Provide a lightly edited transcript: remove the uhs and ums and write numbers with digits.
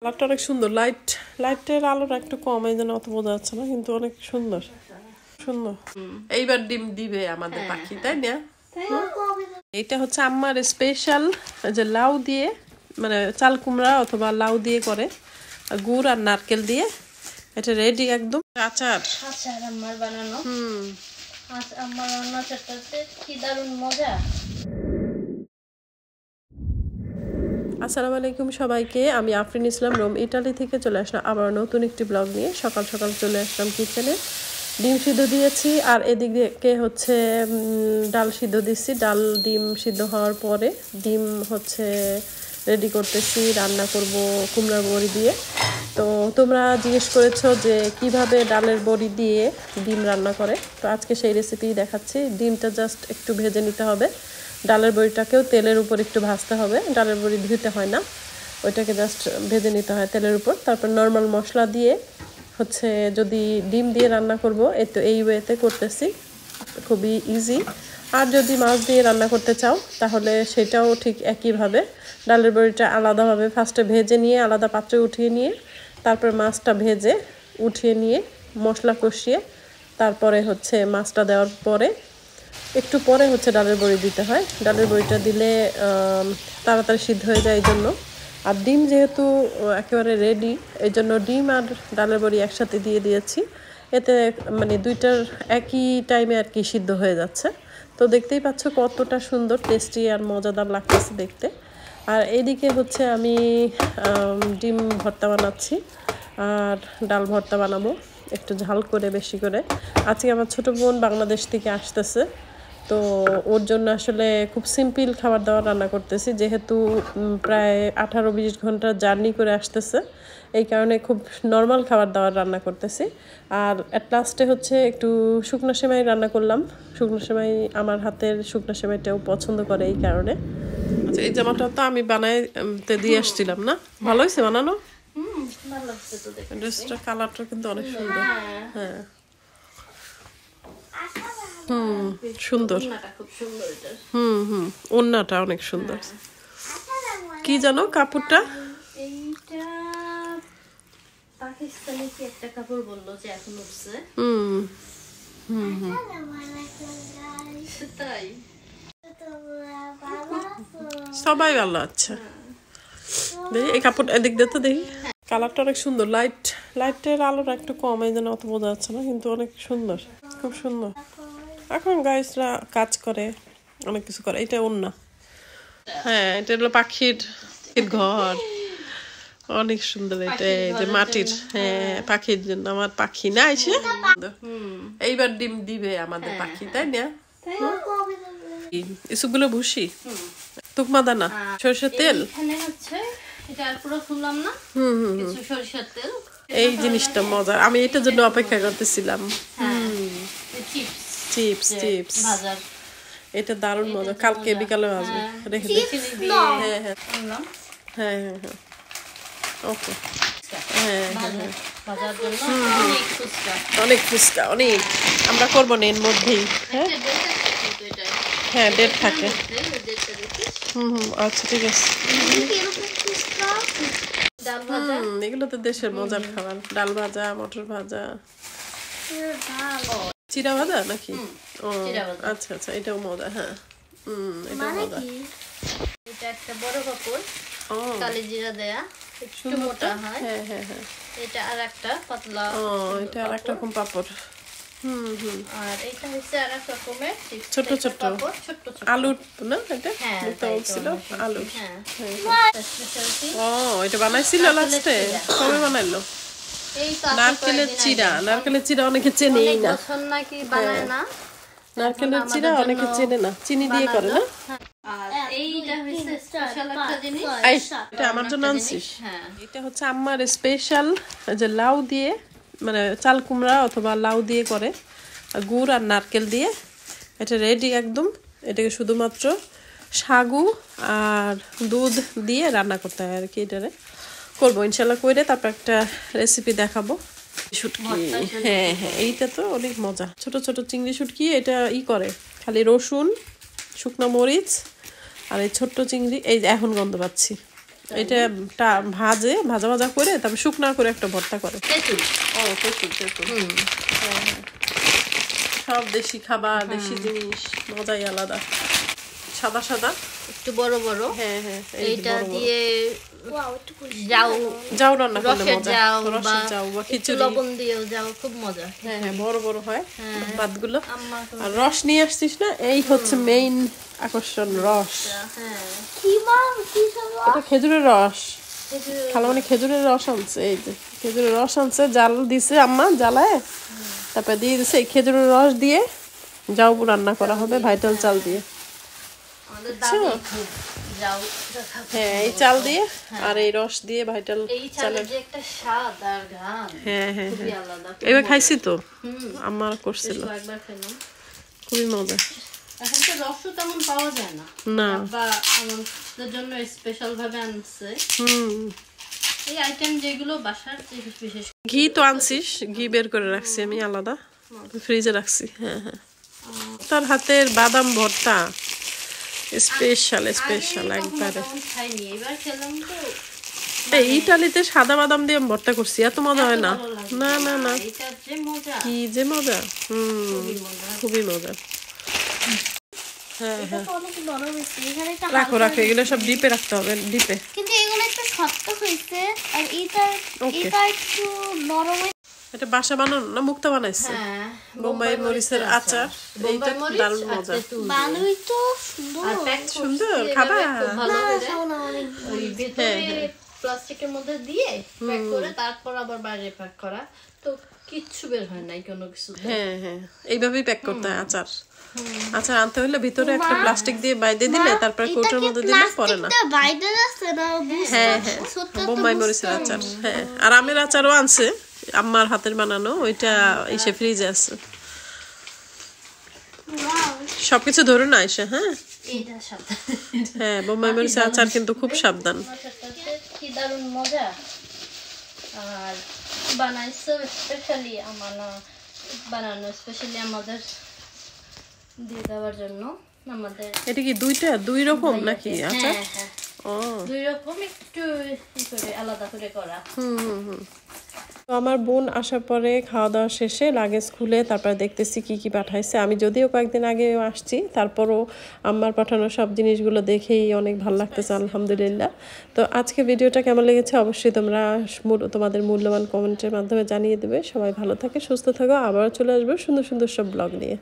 কালারটা অনেক সুন্দর। লাইটের আলোটা একটু কম, এই জন্য অত বোঝা যাচ্ছে না, কিন্তু অনেক সুন্দর সুন্দর। এইবার ডিম দিবে আমাদের পাখি, তাই না? এটা হচ্ছে আমার স্পেশাল, যে লাউ দিয়ে, মানে চাল কুমড়া অথবা লাউ দিয়ে করে, গুড় আর নারকেল দিয়ে এটা রেডি একদম। আচার আমার বানানো। আমার রান্না আচারটাতে কি দারুণ মজা। আসসালামু আলাইকুম সবাইকে, আমি আফরিন ইসলাম রোম ইটালি থেকে চলে আসলাম আবার নতুন একটি ব্লগ নিয়ে। সকাল সকাল চলে আসলাম কিচেনে। ডিম সিদ্ধ দিয়েছি আর এদিকে হচ্ছে ডাল সিদ্ধ দিচ্ছি। ডাল ডিম সিদ্ধ হওয়ার পরে ডিম হচ্ছে রেডি করতেছি, রান্না করব কুমড়ার বড়ি দিয়ে। তো তোমরা জিজ্ঞেস করেছো যে কিভাবে ডালের বড়ি দিয়ে ডিম রান্না করে, তো আজকে সেই রেসিপি দেখাচ্ছি। ডিমটা জাস্ট একটু ভেজে নিতে হবে, ডালের বড়িটাকেও তেলের উপর একটু ভাজতে হবে। ডালের বড়ি ধুতে হয় না, ওইটাকে জাস্ট ভেজে নিতে হয় তেলের উপর। তারপর নর্মাল মশলা দিয়ে হচ্ছে, যদি ডিম দিয়ে রান্না করব এই ওয়েতে করতেছি, খুবই ইজি। আর যদি মাছ দিয়ে রান্না করতে চাও তাহলে সেটাও ঠিক একইভাবে। ডালের বড়িটা আলাদাভাবে ফার্স্টে ভেজে নিয়ে আলাদা পাত্রে উঠিয়ে নিয়ে, তারপর মাছটা ভেজে উঠিয়ে নিয়ে মশলা কষিয়ে তারপরে হচ্ছে মাছটা দেওয়ার পরে একটু পরে হচ্ছে ডালের বড়ি দিতে হয়। ডালের বড়িটা দিলে তাড়াতাড়ি সিদ্ধ হয়ে যায় এই জন্য। আর ডিম যেহেতু একেবারে রেডি, এই জন্য ডিম আর ডালের বড়ি একসাথে দিয়ে দিয়েছি। এতে মানে দুইটার একই টাইমে আর কি সিদ্ধ হয়ে যাচ্ছে। তো দেখতেই পাচ্ছ কতটা সুন্দর টেস্টি আর মজাদার লাগতেছে দেখতে। আর এইদিকে হচ্ছে আমি ডিম ভর্তা বানাচ্ছি আর ডাল ভর্তা বানাবো একটু ঝাল করে, বেশি করে। আজকে আমার ছোটো বোন বাংলাদেশ থেকে আসতেছে, তো ওর জন্য আসলে খুব সিম্পল খাবার দাবার রান্না করতেছি, যেহেতু প্রায় 18-20 ঘন্টা জার্নি করে আসতেছে। এই কারণে খুব নর্মাল খাবার দাবার রান্না করতেছি। আর অ্যাট লাস্টে হচ্ছে একটু শুকনো সেমাই রান্না করলাম। শুকনো সেমাই, আমার হাতের শুকনো সেমাইটাও পছন্দ করে এই কারণে। আচ্ছা, এই জামাটা তো আমি বানাইতে দিয়ে আসছিলাম না? ভালো হয়েছে বানানো? ভালো লাগছে তো দেখতে। ড্রেসটা কালারটা কিন্তু অনেক সুন্দর। হ্যাঁ, সুন্দর। খুব সুন্দর এটা। ওড়নাটা অনেক সুন্দর। কি জানো কাপড়টা? এইটা পাকিস্তানি কি একটা কাপড় বললো যে এখন উঠছে। তাই সবাই ভালো আছে। দেখি এই কাপড় এদিক দিয়ে তো দেখি। কালারটা অনেক সুন্দর। লাইটের আলোটা একটু কম, এই জন্য অত বোঝা যাচ্ছে না, কিন্তু অনেক সুন্দর, খুব সুন্দর। এখন গাইসরা কাজ করে, অনেক কিছু করে। এটা ওড়না। হ্যাঁ, এটা হলো পাখির ঘর, অনেক সুন্দর। এটা যে মাটির, হ্যাঁ, পাখির জন্য। আমার পাখি না এসে এইবার ডিম দিবে আমাদের পাখি, তাই না? এসবগুলো ভুসি, তুকমা দানা, সরষের তেল। এখানে হচ্ছে এটা আর পুরো ফুললাম না, কিছু সরিষার তেল। এই জিনিসটা মজার, আমি এটার জন্য অপেক্ষা করতেছিলাম। চিপস ভাজার। এটা দারুণ মজা, কালকে বিকালে ভাজবে, রেখে দে। হ্যাঁ হ্যাঁ হ্যাঁ হ্যাঁ হ্যাঁ, ওকে। হ্যাঁ হ্যাঁ, ভাজার জন্য অনেক ফুচকা, অনেক। আমরা করবো না এর মধ্যেই। হ্যাঁ হ্যাঁ, ডেট থাকে। আচ্ছা ঠিক আছে। এগুলো তো দেশের মজার খাবার। ডাল ভাজা, মটর ভাজা, চিরা ভাজা নাকি? ও আচ্ছা আচ্ছা, এটাও মজা। হ্যাঁ, এটাও মজা। এটা একটা বড় কাপড়, কালি জিরা দেয়া, একটু মোটা হয়। হ্যাঁ হ্যাঁ হ্যাঁ, এটা আর একটা পাতলা। ও, এটা আর একটা রকম পাপড়। আর এটা হচ্ছে আর এক রকমের ছোট ছোট আলুর না? এটা মুক্তা বলছিল আলুর। ও, এটা বানাইছিল লাস্টে? কবে বানাইলো? নারকেলের চিরা অনেকে চেনেই না। নাকি বানায় না নারকেলের চিরা অনেকে চেনে না, চিনি দিয়ে করে না? আর এইটা হচ্ছে স্পেশাল একটা জিনিস, এটা আমার জন্য আনছিস? এটা হচ্ছে আমার স্পেশাল, যে লাউ দিয়ে, মানে চাল কুমড়া অথবা লাউ দিয়ে করে, গুড় আর নারকেল দিয়ে এটা রেডি একদম। এটাকে শুধুমাত্র সাগু আর দুধ দিয়ে রান্না করতে হয় আর কি। এটারে করবো ইনশাল্লাহ, করে তারপর একটা রেসিপি দেখাবো। শুটকি, হ্যাঁ হ্যাঁ, এইটা তো অনেক মজা। ছোট ছোট চিংড়ি শুটকি, এটা করে খালি রসুন, শুকনো মরিচ আর এই ছোট্ট চিংড়ি। এই যে এখন গন্ধ পাচ্ছি, এটা ভাজে ভাজা ভাজা করে তারপর শুকনা করে একটা ভর্তা করে। তেঁতুল। ও তেঁতুল তেঁতুল। হ্যাঁ হ্যাঁ, সব দেশি খাবার, দেশি জিনিস, মজাই আলাদা। সাদা সাদা একটু বড় বড়। হ্যাঁ হ্যাঁ, এইটা দিয়ে যাও যাও রান্না করলে রসের মজা, যাও রসের যাও বা একটু খিচুড়ি। লবণ দিয়েও যাও, খুব মজা। হ্যাঁ হ্যাঁ, বড় বড় হয় ভাতগুলো। আম্মা তো আর রস নিয়ে আসছিস না, এই হচ্ছে মেইন আকর্ষণ, রস। হ্যাঁ এটা খেজুরের রস। খালামণি খেজুরের রস আনছে, এই যে খেজুরের রস আনছে, জাল দিছে আম্মা জ্বালায়, তারপরে দিয়ে দিছে এই খেজুরের রস দিয়ে যাও রান্না করা হবে ভাইটাল চাল দিয়ে। আমাদের দাদি খুব যাও হ্যাঁ, এই চাল দিয়ে আর এই রস দিয়ে ভাইটাল এই চালের যে একটা স্বাদ আর ঘ্রাণ, হ্যাঁ হ্যাঁ খুবই হ্যাঁ, আলাদা। এবার খাইছি তো, আমার করছিল, একবার খেলাম, খুবই মজা। এখন তো রসও তেমন পাওয়া যায় না, না বা আমাদের জন্য স্পেশাল ভাবে আনছে এই আইটেম যেগুলো বাসার বিশেষ। ঘি তো আনছিস, ঘি বের করে রাখছি আমি আলাদা, ফ্রিজে রাখছি। হ্যাঁ হ্যাঁ, তার হাতের বাদাম ভর্তা স্পেশাল স্পেশাল একবারে। খাইনি, এবার খেলাম তো। এই ইটালিতে সাদা বাদাম দিয়ে আমি ভর্তা করছি, এত মজা হয় না। না না না, এটা যে মজা, কি যে মজা, খুবই মজা। হ্যাঁ হ্যাঁ, অনেক নরম হয়েছে, এখানে একটা রাখো রাখো, এগুলো সব ডিপে রাখতে হবে, ডিপে। কিন্তু এগুলো একটু শক্ত হয়েছে, আর এটা একটু নরম। এটা বাসা বানানো না, মুক্তা বানাইছে। হ্যাঁ, বোম্বাই মরিচের আচার, এইটা দারুণ মজা। ভালোই তো, সুন্দর আর প্যাক সুন্দর, খাবা? খুব ভালো করে অনেক ওই ভেতরে প্লাস্টিকের মধ্যে দিয়ে প্যাক করে তারপর আবার বাইরে প্যাক করা, তো কিচ্ছু বের হয় নাই কোনো কিছু। হ্যাঁ হ্যাঁ, এইভাবেই প্যাক করতে হয় আচার। আচার আনতে হলে ভিতরে একটা প্লাস্টিক দিয়ে বাইরে দিলে, তারপর কৌটোর মধ্যে দিলে পরে না। বাইরে আছে না, হ্যাঁ হ্যাঁ, বোম্বাই মরিচের আচার। হ্যাঁ, আর আমের আচারও আনছে আম্মার হাতের বানানো, ওইটা এসে ফ্রিজে আছে। সবকিছু ধরে না এসে। হ্যাঁ এইটা সাথে হ্যাঁ, বোম্বাই মরিচের আচার কিন্তু খুব সাবধান। কি দারুণ মজা। আর বানাইছে স্পেশালি আমার বানানো, স্পেশালি আমাদের দিয়ে দেওয়ার জন্য। আমাদের এটা কি দুই রকম নাকি আচার? হ্যাঁ হ্যাঁ, ও, দুই রকম, একটু করে আলাদা করে করা। তো আমার বোন আসার পরে খাওয়া দাওয়া শেষে লাগেজ খুলে তারপরে দেখতেছি কি কি পাঠাইছে। আমি যদিও কয়েকদিন আগে আসছি, তারপরও আমার পাঠানো সব জিনিসগুলো দেখেই অনেক ভালো লাগতেছে, আলহামদুলিল্লাহ। তো আজকে ভিডিওটা কেমন লেগেছে অবশ্যই তোমরা তোমাদের মূল্যবান কমেন্টের মাধ্যমে জানিয়ে দেবে। সবাই ভালো থাকে, সুস্থ থাকো, আবারও চলে আসবো সুন্দর সুন্দর সব ব্লগ নিয়ে।